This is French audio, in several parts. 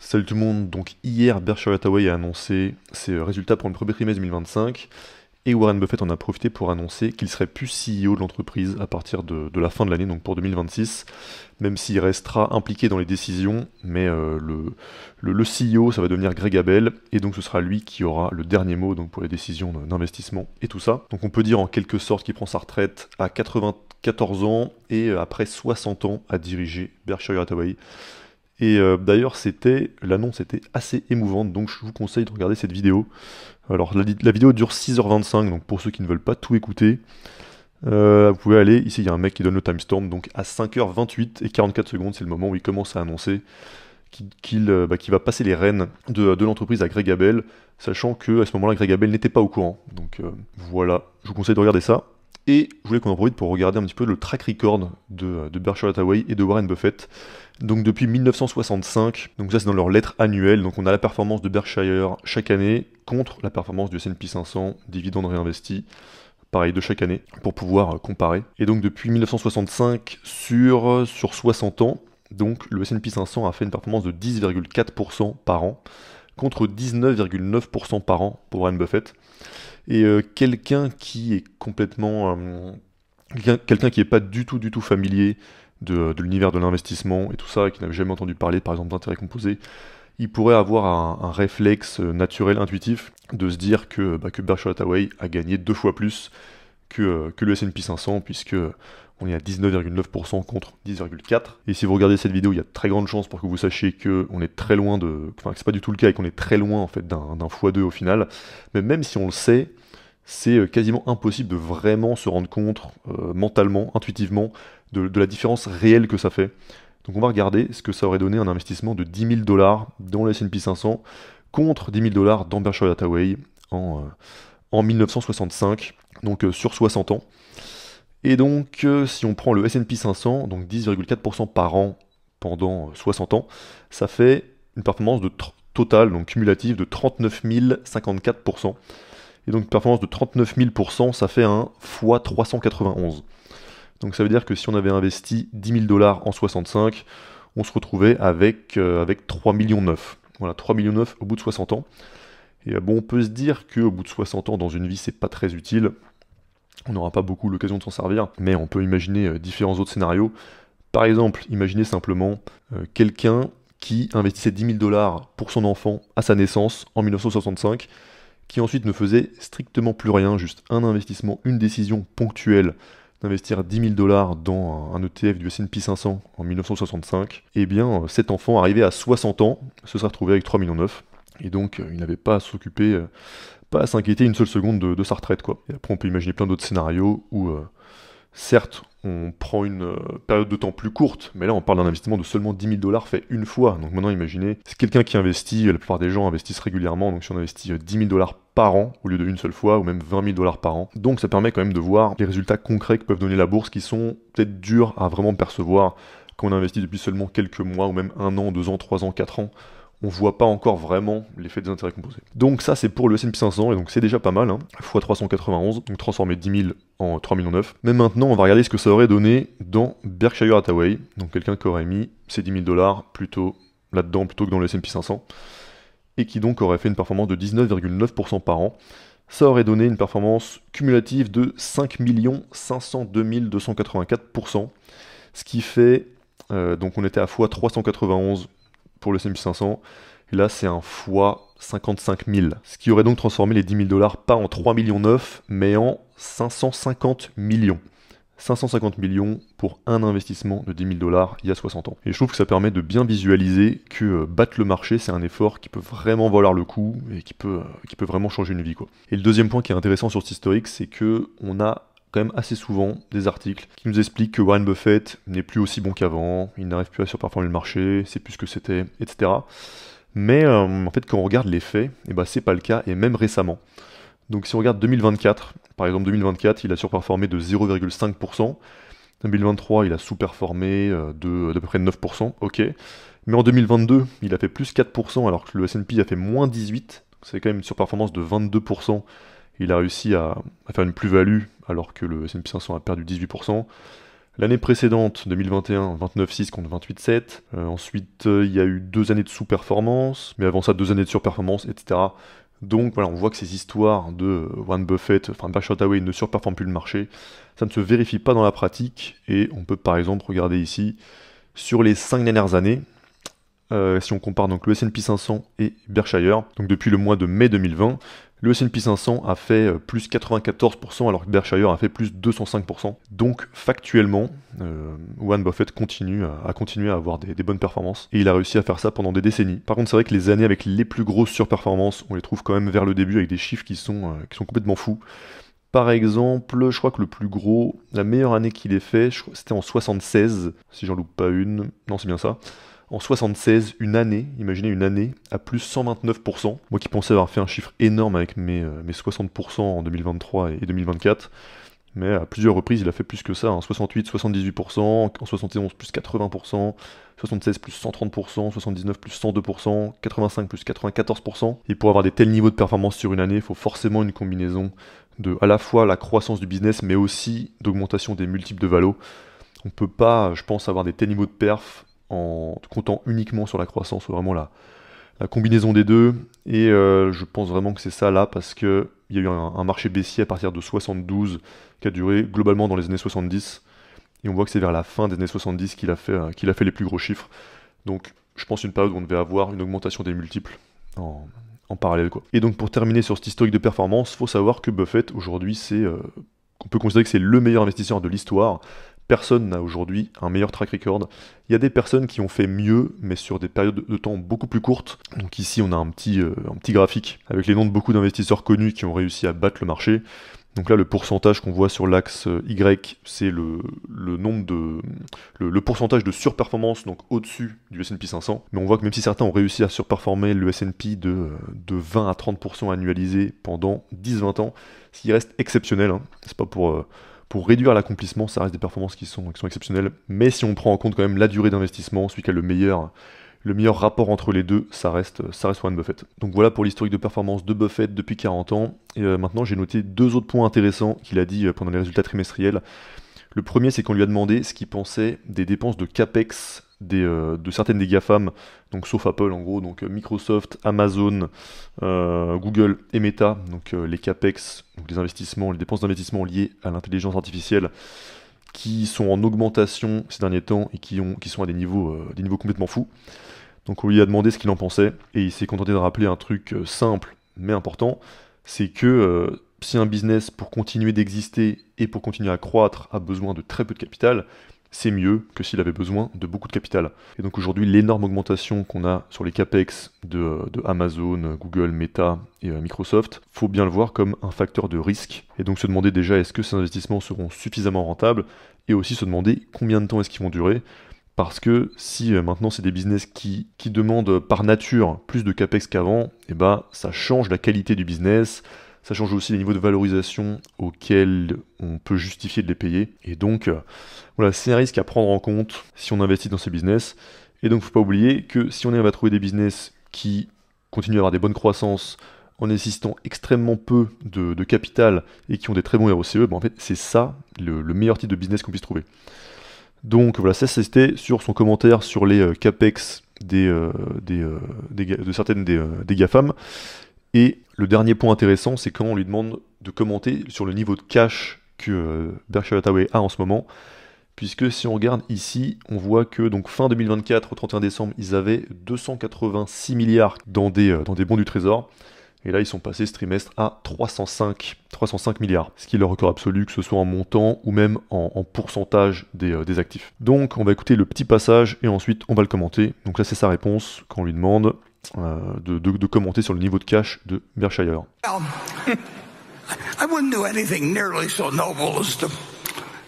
Salut tout le monde, donc hier Berkshire Hathaway a annoncé ses résultats pour le premier trimestre 2025 et Warren Buffett en a profité pour annoncer qu'il serait plus CEO de l'entreprise à partir de la fin de l'année, donc pour 2026, même s'il restera impliqué dans les décisions, mais le CEO ça va devenir Greg Abel et donc ce sera lui qui aura le dernier mot donc pour les décisions d'investissement et tout ça. Donc on peut dire en quelque sorte qu'il prend sa retraite à 94 ans et après 60 ans à diriger Berkshire Hathaway. Et d'ailleurs, l'annonce était assez émouvante, donc je vous conseille de regarder cette vidéo. Alors, la vidéo dure 6h25, donc pour ceux qui ne veulent pas tout écouter, vous pouvez aller, ici il y a un mec qui donne le timestamp, donc à 5h28 et 44 secondes, c'est le moment où il commence à annoncer qu'il va passer les rênes de l'entreprise à Greg Abel, sachant que à ce moment-là, Greg Abel n'était pas au courant. Donc voilà, je vous conseille de regarder ça. Et je voulais qu'on en profite pour regarder un petit peu le track record de Berkshire Hathaway et de Warren Buffett. Donc depuis 1965, donc ça c'est dans leur lettre annuelle, donc on a la performance de Berkshire chaque année contre la performance du S&P 500, dividendes réinvestis, pareil de chaque année, pour pouvoir comparer. Et donc depuis 1965 sur 60 ans, donc le S&P 500 a fait une performance de 10,4% par an, contre 19,9% par an pour Warren Buffett. Et quelqu'un qui est complètement... quelqu'un qui n'est pas du tout familier de l'univers de l'investissement et tout ça, et qui n'avait jamais entendu parler par exemple d'intérêt composé, il pourrait avoir un réflexe naturel, intuitif, de se dire que Berkshire Hathaway a gagné 2 fois plus que le S&P 500, puisque on est à 19,9% contre 10,4%. Et si vous regardez cette vidéo, il y a de très grandes chances pour que vous sachiez qu'on est très loin enfin que c'est pas du tout le cas et qu'on est très loin en fait d'un x2 au final. Mais même si on le sait, c'est quasiment impossible de vraiment se rendre compte mentalement, intuitivement, de la différence réelle que ça fait. Donc on va regarder ce que ça aurait donné un investissement de 10 000 $ dans le S&P 500 contre 10 000 $ dans Berkshire Hathaway en 1965, donc sur 60 ans. Et donc si on prend le S&P 500, donc 10,4% par an pendant 60 ans, ça fait une performance totale, donc cumulative, de 39 054%. Et donc une performance de 39 000%, ça fait un x 391. Donc ça veut dire que si on avait investi 10 000 $ en 65, on se retrouvait avec 3 millions 9. Voilà, 3 millions 9 au bout de 60 ans. Et bon, on peut se dire qu'au bout de 60 ans dans une vie, c'est pas très utile. On n'aura pas beaucoup l'occasion de s'en servir, mais on peut imaginer différents autres scénarios. Par exemple, imaginez simplement quelqu'un qui investissait 10 000 $ pour son enfant à sa naissance en 1965, qui ensuite ne faisait strictement plus rien, juste un investissement, une décision ponctuelle d'investir 10 000 $ dans un ETF du S&P 500 en 1965, et bien cet enfant arrivé à 60 ans se serait retrouvé avec 3 millions 9, et donc il n'avait pas à s'occuper, pas à s'inquiéter une seule seconde de sa retraite, quoi. Et après on peut imaginer plein d'autres scénarios où certes, on prend une période de temps plus courte, mais là on parle d'un investissement de seulement 10 000 $ fait une fois. Donc maintenant imaginez, c'est quelqu'un qui investit, la plupart des gens investissent régulièrement, donc si on investit 10 000 $ par an au lieu d'une seule fois, ou même 20 000 $ par an. Donc ça permet quand même de voir les résultats concrets que peuvent donner la bourse, qui sont peut-être durs à vraiment percevoir quand on investit depuis seulement quelques mois, ou même 1 an, 2 ans, 3 ans, 4 ans. On voit pas encore vraiment l'effet des intérêts composés. Donc ça c'est pour le S&P 500, et donc c'est déjà pas mal, hein, x 391, donc transformer 10 000 en 3 millions 9. Mais maintenant on va regarder ce que ça aurait donné dans Berkshire Hathaway, donc quelqu'un qui aurait mis ses 10 000 $ plutôt là-dedans plutôt que dans le S&P 500, et qui donc aurait fait une performance de 19,9% par an. Ça aurait donné une performance cumulative de 5 502 284%, ce qui fait, donc on était à x 391 pour le S&P 500, et là c'est un x 55 000, ce qui aurait donc transformé les 10 000 $ pas en 3 millions 9, mais en 550 millions. 550 millions pour un investissement de 10 000 $ il y a 60 ans. Et je trouve que ça permet de bien visualiser que battre le marché, c'est un effort qui peut vraiment valoir le coup et qui peut vraiment changer une vie, quoi. Et le deuxième point qui est intéressant sur cet historique, c'est que on a quand même assez souvent des articles qui nous expliquent que Warren Buffett n'est plus aussi bon qu'avant, il n'arrive plus à surperformer le marché, c'est plus ce que c'était, etc. Mais en fait, quand on regarde les faits, c'est pas le cas, et même récemment. Donc si on regarde 2024, par exemple 2024, il a surperformé de 0,5%, 2023, il a sous-performé d'à peu près 9%, ok. Mais en 2022, il a fait plus 4%, alors que le S&P a fait moins 18%, c'est quand même une surperformance de 22%. Il a réussi à faire une plus-value alors que le S&P 500 a perdu 18%. L'année précédente, 2021, 29,6 contre 28,7. Ensuite, il y a eu 2 années de sous-performance, mais avant ça, 2 années de sur-performance, etc. Donc voilà, on voit que ces histoires de Warren Buffett, enfin Berkshire Hathaway ne surperforme plus le marché, ça ne se vérifie pas dans la pratique, et on peut par exemple regarder ici, sur les 5 dernières années, si on compare donc le S&P 500 et Berkshire, donc depuis le mois de mai 2020, le S&P 500 a fait plus 94%, alors que Berkshire a fait plus 205%. Donc factuellement, Warren Buffett continue à avoir des bonnes performances, et il a réussi à faire ça pendant des décennies. Par contre, c'est vrai que les années avec les plus grosses surperformances, on les trouve quand même vers le début avec des chiffres qui sont complètement fous. Par exemple, je crois que le plus gros, la meilleure année qu'il ait fait, c'était en 76, si j'en loupe pas une, non c'est bien ça. En 76, une année, imaginez une année, à plus 129%. Moi qui pensais avoir fait un chiffre énorme avec mes 60% en 2023 et 2024, mais à plusieurs reprises il a fait plus que ça, hein. 68, 78%, en 71 plus 80%, 76 plus 130%, 79 plus 102%, 85 plus 94%. Et pour avoir des tels niveaux de performance sur une année, il faut forcément une combinaison de à la fois la croissance du business, mais aussi d'augmentation des multiples de valo. On peut pas, je pense, avoir des tels niveaux de perf en comptant uniquement sur la croissance, ou vraiment la combinaison des deux, et je pense vraiment que c'est ça là, parce qu'il y a eu un marché baissier à partir de 72 qui a duré globalement dans les années 70, et on voit que c'est vers la fin des années 70 qu'il a fait les plus gros chiffres. Donc je pense une période où on devait avoir une augmentation des multiples en parallèle, quoi. Et donc pour terminer sur cet historique de performance, faut savoir que Buffett aujourd'hui on peut considérer que c'est le meilleur investisseur de l'histoire. Personne n'a aujourd'hui un meilleur track record. Il y a des personnes qui ont fait mieux, mais sur des périodes de temps beaucoup plus courtes. Donc ici, on a un petit graphique avec les noms de beaucoup d'investisseurs connus qui ont réussi à battre le marché. Donc là, le pourcentage qu'on voit sur l'axe Y, c'est le pourcentage de surperformance, donc au-dessus du S&P 500. Mais on voit que même si certains ont réussi à surperformer le S&P de 20 à 30% annualisé pendant 10-20 ans, ce qui reste exceptionnel, hein. C'est pas pour réduire l'accomplissement, ça reste des performances qui sont exceptionnelles. Mais si on prend en compte quand même la durée d'investissement, celui qui a le meilleur rapport entre les deux, ça reste Warren Buffett. Donc voilà pour l'historique de performance de Buffett depuis 40 ans. Et maintenant, j'ai noté 2 autres points intéressants qu'il a dit pendant les résultats trimestriels. Le premier, c'est qu'on lui a demandé ce qu'il pensait des dépenses de CAPEX de certaines des GAFAM, donc sauf Apple en gros, donc Microsoft, Amazon, Google et Meta, donc les CAPEX, donc les dépenses d'investissement liées à l'intelligence artificielle, qui sont en augmentation ces derniers temps et qui sont à des niveaux complètement fous. Donc on lui a demandé ce qu'il en pensait, et il s'est contenté de rappeler un truc simple mais important, c'est que si un business, pour continuer d'exister et pour continuer à croître, a besoin de très peu de capital, c'est mieux que s'il avait besoin de beaucoup de capital. Et donc aujourd'hui, l'énorme augmentation qu'on a sur les CAPEX de Amazon, Google, Meta et Microsoft, faut bien le voir comme un facteur de risque. Et donc se demander déjà est-ce que ces investissements seront suffisamment rentables, et aussi se demander combien de temps est-ce qu'ils vont durer. Parce que si maintenant c'est des business qui demandent par nature plus de CAPEX qu'avant, et ça change la qualité du business, ça change aussi les niveaux de valorisation auxquels on peut justifier de les payer. Et donc, voilà, c'est un risque à prendre en compte si on investit dans ces business. Et donc, il ne faut pas oublier que si on arrive à trouver des business qui continuent à avoir des bonnes croissances en nécessitant extrêmement peu de capital et qui ont des très bons ROCE, en fait, c'est ça le meilleur type de business qu'on puisse trouver. Donc voilà, ça c'était sur son commentaire sur les CAPEX de certaines des GAFAM. Et le dernier point intéressant, c'est quand on lui demande de commenter sur le niveau de cash que Berkshire Hathaway a en ce moment, puisque si on regarde ici, on voit que donc fin 2024, au 31 décembre, ils avaient 286 milliards dans des bons du trésor, et là ils sont passés ce trimestre à 305 milliards, ce qui est le record absolu, que ce soit en montant ou même en pourcentage des actifs. Donc on va écouter le petit passage et ensuite on va le commenter. Donc là c'est sa réponse quand on lui demande de commenter sur le niveau de cash de Berkshire. I wouldn't do anything nearly so noble as to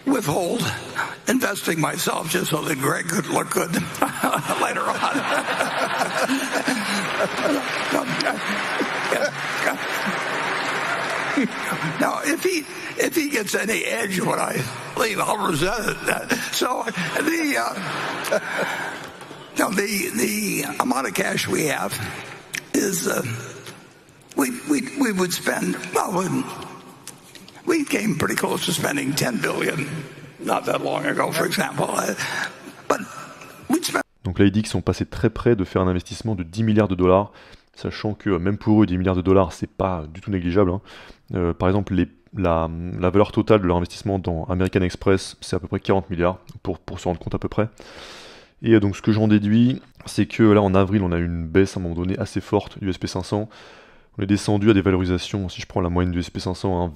withhold investing myself just so that Greg could look good later on. Now, if he gets any edge when I leave, I'll resent it. So the amount of cash we have is we would spend, well, we came pretty close to spending $10 billion not that long ago, for example. But we'd spent... Donc là, il dit qu'ils sont passés très près de faire un investissement de 10 milliards de dollars, sachant que même pour eux, 10 milliards de dollars, c'est pas du tout négligeable. Hein. Par exemple, la valeur totale de leur investissement dans American Express, c'est à peu près 40 milliards, pour se rendre compte à peu près. Et donc ce que j'en déduis, c'est que là en avril, on a eu une baisse à un moment donné assez forte du SP500. On est descendu à des valorisations, si je prends la moyenne du SP500, hein,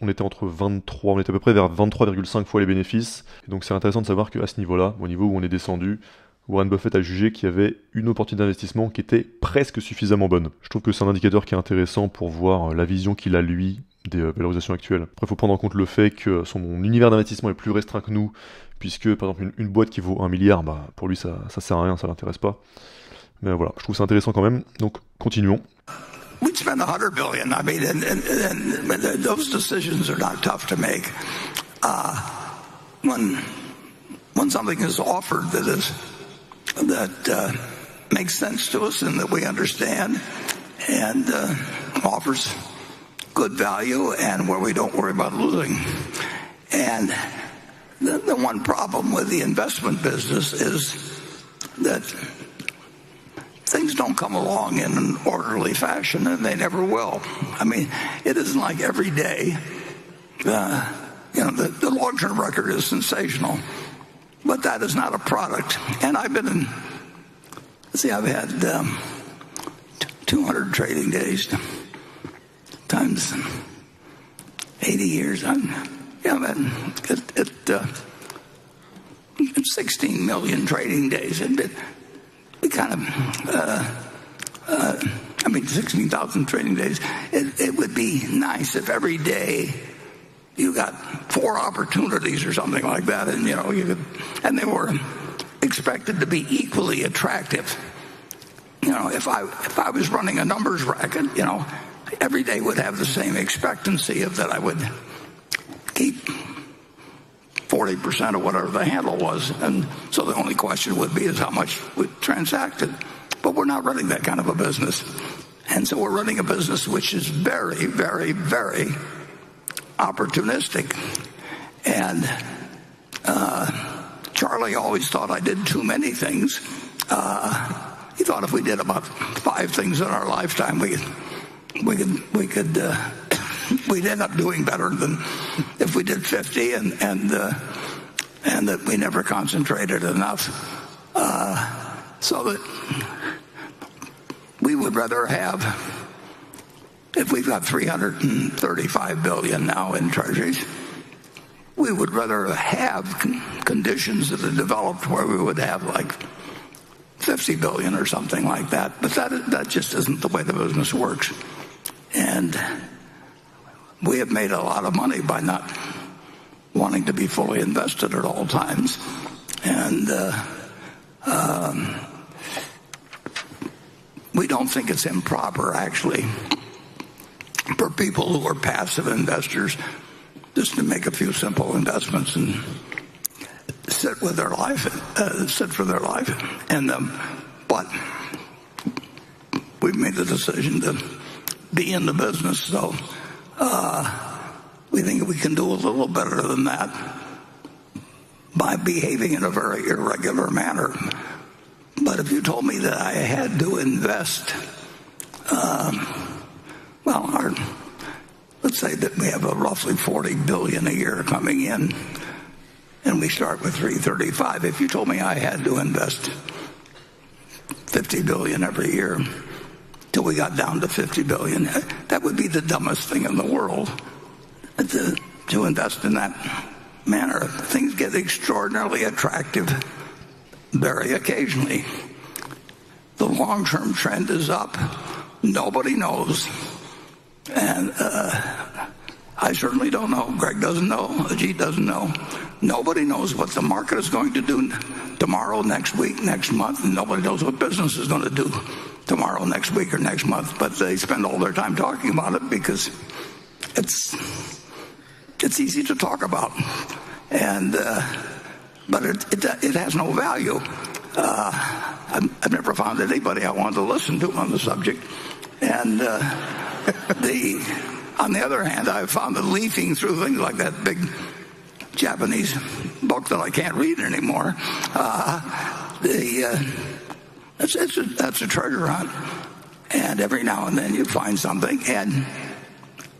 on était entre 23, on était à peu près vers 23,5 fois les bénéfices. Et donc c'est intéressant de savoir qu'à ce niveau-là, au niveau où on est descendu, Warren Buffett a jugé qu'il y avait une opportunité d'investissement qui était presque suffisamment bonne. Je trouve que c'est un indicateur qui est intéressant pour voir la vision qu'il a lui des valorisations actuelles. Après, il faut prendre en compte le fait que son univers d'investissement est plus restreint que nous, puisque par exemple une boîte qui vaut 1 milliard, bah, pour lui ça sert à rien, ça l'intéresse pas. Mais voilà, je trouve ça intéressant quand même. Donc continuons. We'd spend $100 billion. I mean, and those decisions are not tough to make. When something is offered that makes sense to us and that we understand and offers good value and where we don't worry about losing. And the one problem with the investment business is that things don't come along in an orderly fashion, and they never will. I mean, it isn't like every day. The long-term record is sensational, but that is not a product. And I've had 200 trading days times 80 years. It's 16 million trading days. We kind of, 16,000 trading days. It would be nice if every day you got 4 opportunities or something like that, and and they were expected to be equally attractive. If I was running a numbers racket, every day would have the same expectancy of that I would keep 40% of whatever the handle was, and so the only question would be is how much we transacted. But we're not running that kind of a business, and so we're running a business which is very, very, very opportunistic. And Charlie always thought I did too many things. He thought if we did about 5 things in our lifetime, we'd end up doing better than if we did 50, and that we never concentrated enough. So that we would rather have, if we've got $335 billion now in treasuries, we would rather have conditions that are developed where we would have like $50 billion or something like that. But that just isn't the way the business works. And we have made a lot of money by not wanting to be fully invested at all times. And we don't think it's improper, actually, for people who are passive investors just to make a few simple investments and sit for their life. But we've made the decision to be in the business, so we think we can do a little better than that by behaving in a very irregular manner. But if you told me that I had to invest, let's say that we have a roughly $40 billion a year coming in, and we start with 335. If you told me I had to invest $50 billion every year till we got down to $50 billion, that would be the dumbest thing in the world to invest in that manner. Things get extraordinarily attractive very occasionally. The long-term trend is up. Nobody knows. And I certainly don't know. Greg doesn't know. Ajit doesn't know. Nobody knows what the market is going to do tomorrow, next week, next month. And nobody knows what business is going to do tomorrow, next week, or next month. But they spend all their time talking about it because it's easy to talk about. And but it has no value. I've never found anybody I wanted to listen to on the subject. And on the other hand, I've found that leafing through things like that big Japanese book that I can't read anymore. That's a treasure hunt. And every now and then you find something, and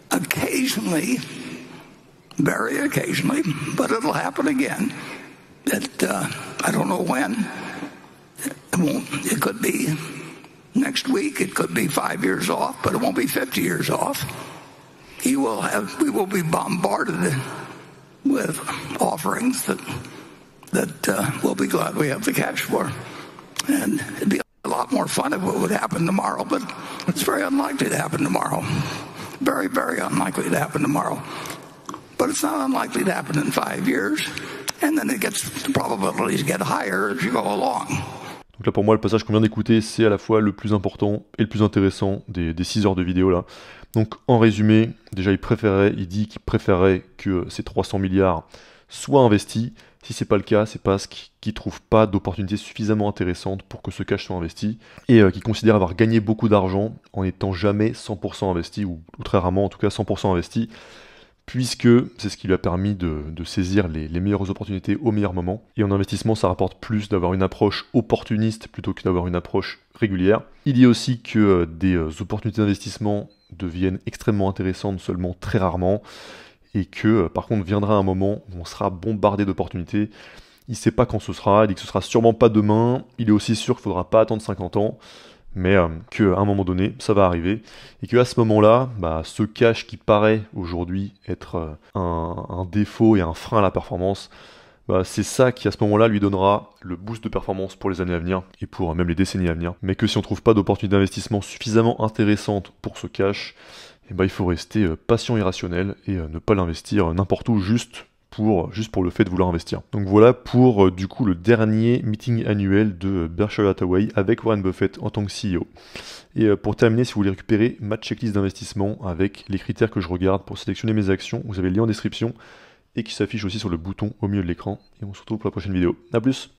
occasionally, very occasionally, but it'll happen again, that I don't know when. It could be next week, it could be 5 years off, but it won't be 50 years off. We will be bombarded with offerings that we'll be glad we have the cash for. And it'd be a lot more fun if it would happen tomorrow, but it's very unlikely to happen tomorrow. Very, very unlikely to happen tomorrow. But it's not unlikely to happen in 5 years, and then the probabilities get higher as you go along. Donc là pour moi le passage qu'on vient d'écouter c'est à la fois le plus important et le plus intéressant des 6 heures de vidéo là. Donc en résumé, déjà il dit qu'il préférait que ces 300 milliards soient investis. Si c'est pas le cas, c'est parce qu'il ne trouve pas d'opportunités suffisamment intéressantes pour que ce cash soit investi et qu'il considère avoir gagné beaucoup d'argent en n'étant jamais 100% investi ou très rarement en tout cas 100% investi, puisque c'est ce qui lui a permis de saisir les meilleures opportunités au meilleur moment. Et en investissement, ça rapporte plus d'avoir une approche opportuniste plutôt que d'avoir une approche régulière. Il dit aussi que des opportunités d'investissement deviennent extrêmement intéressantes seulement très rarement, et que par contre viendra un moment où on sera bombardé d'opportunités. Il ne sait pas quand ce sera, il dit que ce sera sûrement pas demain, il est aussi sûr qu'il ne faudra pas attendre 50 ans, mais qu'à un moment donné, ça va arriver, et qu'à ce moment-là, ce cash qui paraît aujourd'hui être un défaut et un frein à la performance, c'est ça qui à ce moment-là lui donnera le boost de performance pour les années à venir, et pour même les décennies à venir. Mais que si on ne trouve pas d'opportunité d'investissement suffisamment intéressante pour ce cash, il faut rester patient et rationnel, et ne pas l'investir n'importe où juste pour le fait de vouloir investir. Donc voilà pour du coup le dernier meeting annuel de Berkshire Hathaway avec Warren Buffett en tant que CEO. Et pour terminer, si vous voulez récupérer ma checklist d'investissement avec les critères que je regarde pour sélectionner mes actions, vous avez le lien en description et qui s'affiche aussi sur le bouton au milieu de l'écran. Et on se retrouve pour la prochaine vidéo. A plus!